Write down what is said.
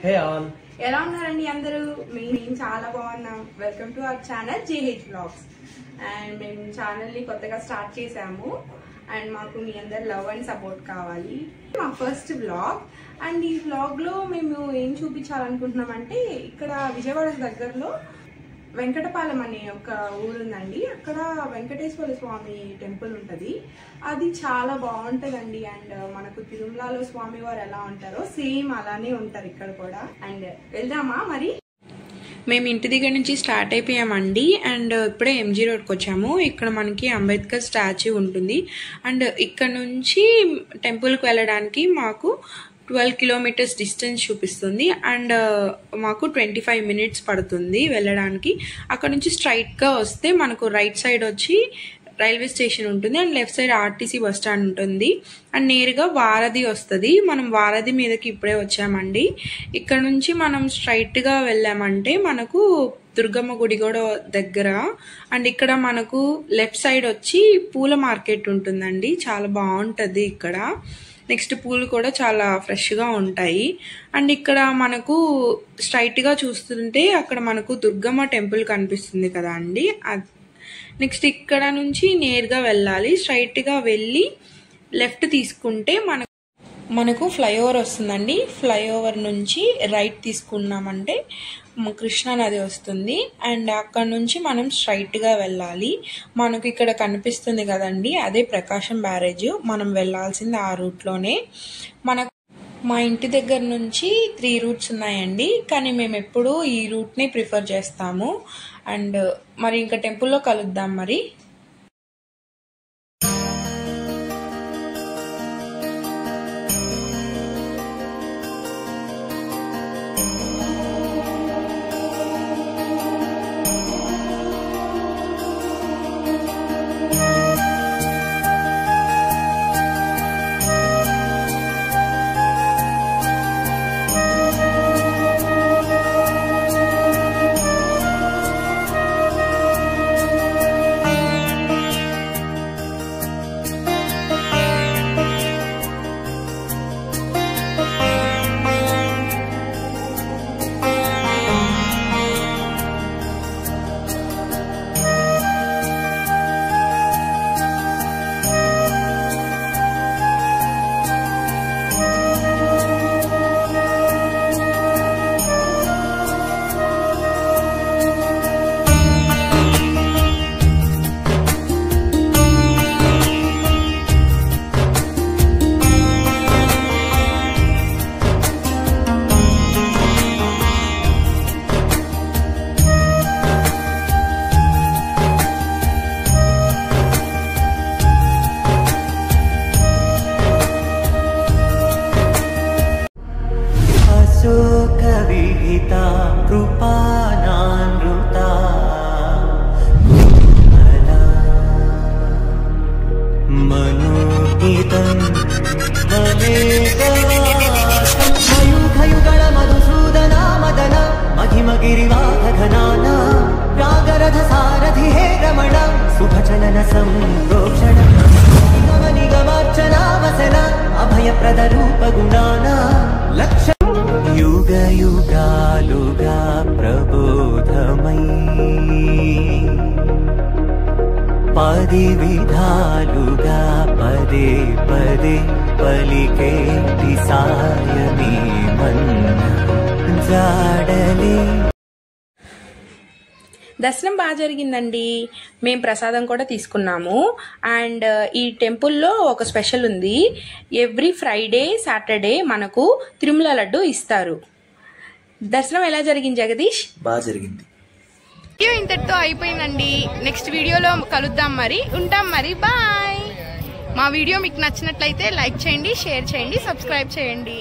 Hey all. ఎలా ఉన్నారండి అందరూ? మేము చాలా బాగున్నాం. Welcome to our channel JH Vlogs. And మేము ఛానల్ ని కొత్తగా స్టార్ట్ చేసాము అండ్ మాకు మీ అందరు లవ్ అండ్ సపోర్ట్ కావాలి. మా ఫస్ట్ వ్లాగ్ అండ్ ఈ వ్లాగ్ లో మేము ఏం చూపించాలనుకుంటున్నామంటే ఇక్కడ విజయవాడ దగ్గరలో వెంకటపాలెం అనే ఒక ఊరుందండి. అక్కడ వెంకటేశ్వర స్వామి టెంపుల్ ఉంటుంది. అది చాలా బాగుంటుందండి. అండ్ మనకు తిరుమలలో స్వామి వారు ఎలా ఉంటారో సేమ్ అలానే ఉంటారు ఇక్కడ కూడా. అండ్ వెళ్దామా మరి? మేము ఇంటి దగ్గర నుంచి స్టార్ట్ అయిపోయామండి. అండ్ ఇప్పుడే MG రోడ్కి వచ్చాము. ఇక్కడ మనకి అంబేద్కర్ స్టాచ్యూ ఉంటుంది. అండ్ ఇక్కడ నుంచి టెంపుల్కి వెళ్ళడానికి మాకు 12 కిలోమీటర్స్ డిస్టెన్స్ చూపిస్తుంది. అండ్ మాకు 25 మినిట్స్ పడుతుంది వెళ్ళడానికి. అక్కడ నుంచి స్ట్రైట్గా వస్తే మనకు రైట్ సైడ్ వచ్చి రైల్వే స్టేషన్ ఉంటుంది and left side RTC bus stand ఉంటుంది. అండ్ నేరుగా వారధి వస్తుంది. మనం వారధి మీదకి ఇప్పుడే వచ్చామండి. ఇక్కడ నుంచి మనం స్ట్రైట్గా వెళ్ళామంటే మనకు దుర్గమ్మ గుడి కూడా దగ్గర. అండ్ ఇక్కడ మనకు లెఫ్ట్ సైడ్ వచ్చి పూల మార్కెట్ ఉంటుందండి. చాలా బాగుంటుంది ఇక్కడ. నెక్స్ట్ పూలు కూడా చాలా ఫ్రెష్గా ఉంటాయి. అండ్ ఇక్కడ మనకు స్ట్రైట్గా చూస్తుంటే అక్కడ మనకు దుర్గమ్మ టెంపుల్ కనిపిస్తుంది కదా అండి. నెక్స్ట్ ఇక్కడ నుంచి నేరుగా వెళ్ళాలి. స్ట్రైట్గా వెళ్ళి లెఫ్ట్ తీసుకుంటే మనకు ఫ్లైఓవర్ వస్తుందండి. ఫ్లైఓవర్ నుంచి రైట్ తీసుకున్నామంటే కృష్ణా నది వస్తుంది. అండ్ అక్కడ నుంచి మనం స్ట్రైట్గా వెళ్ళాలి. మనకు ఇక్కడ కనిపిస్తుంది కదండి, అదే ప్రకాశం బ్యారేజ్. మనం వెళ్ళాల్సింది ఆ రూట్లోనే. మా ఇంటి దగ్గర నుంచి 3 రూట్స్ ఉన్నాయండి, కానీ మేము ఎప్పుడూ ఈ రూట్ని ప్రిఫర్ చేస్తాము. అండ్ మరి ఇంకా టెంపుల్లో కలుద్దాం మరి. యుగ యుగాలుగా ప్రబోధమై 10 విధాలుగా పదే పదే పలికేటి సాయమే మన్న జాడలే. దర్శనం బాగా జరిగిందండి. మేము ప్రసాదం కూడా తీసుకున్నాము. అండ్ ఈ టెంపుల్లో ఒక స్పెషల్ ఉంది. ఎవ్రీ ఫ్రైడే సాటర్డే మనకు తిరుమల లడ్డు ఇస్తారు. దర్శనం ఎలా జరిగింది జగదీష్? బాగా జరిగింది. వీడియో ఇంతటితో అయిపోయిందండి. నెక్స్ట్ వీడియోలో కలుద్దాం మరి. ఉంటాం మరి. బాయ్. మా వీడియో మీకు నచ్చినట్లయితే లైక్ చేయండి, షేర్ చేయండి, సబ్స్క్రైబ్ చేయండి.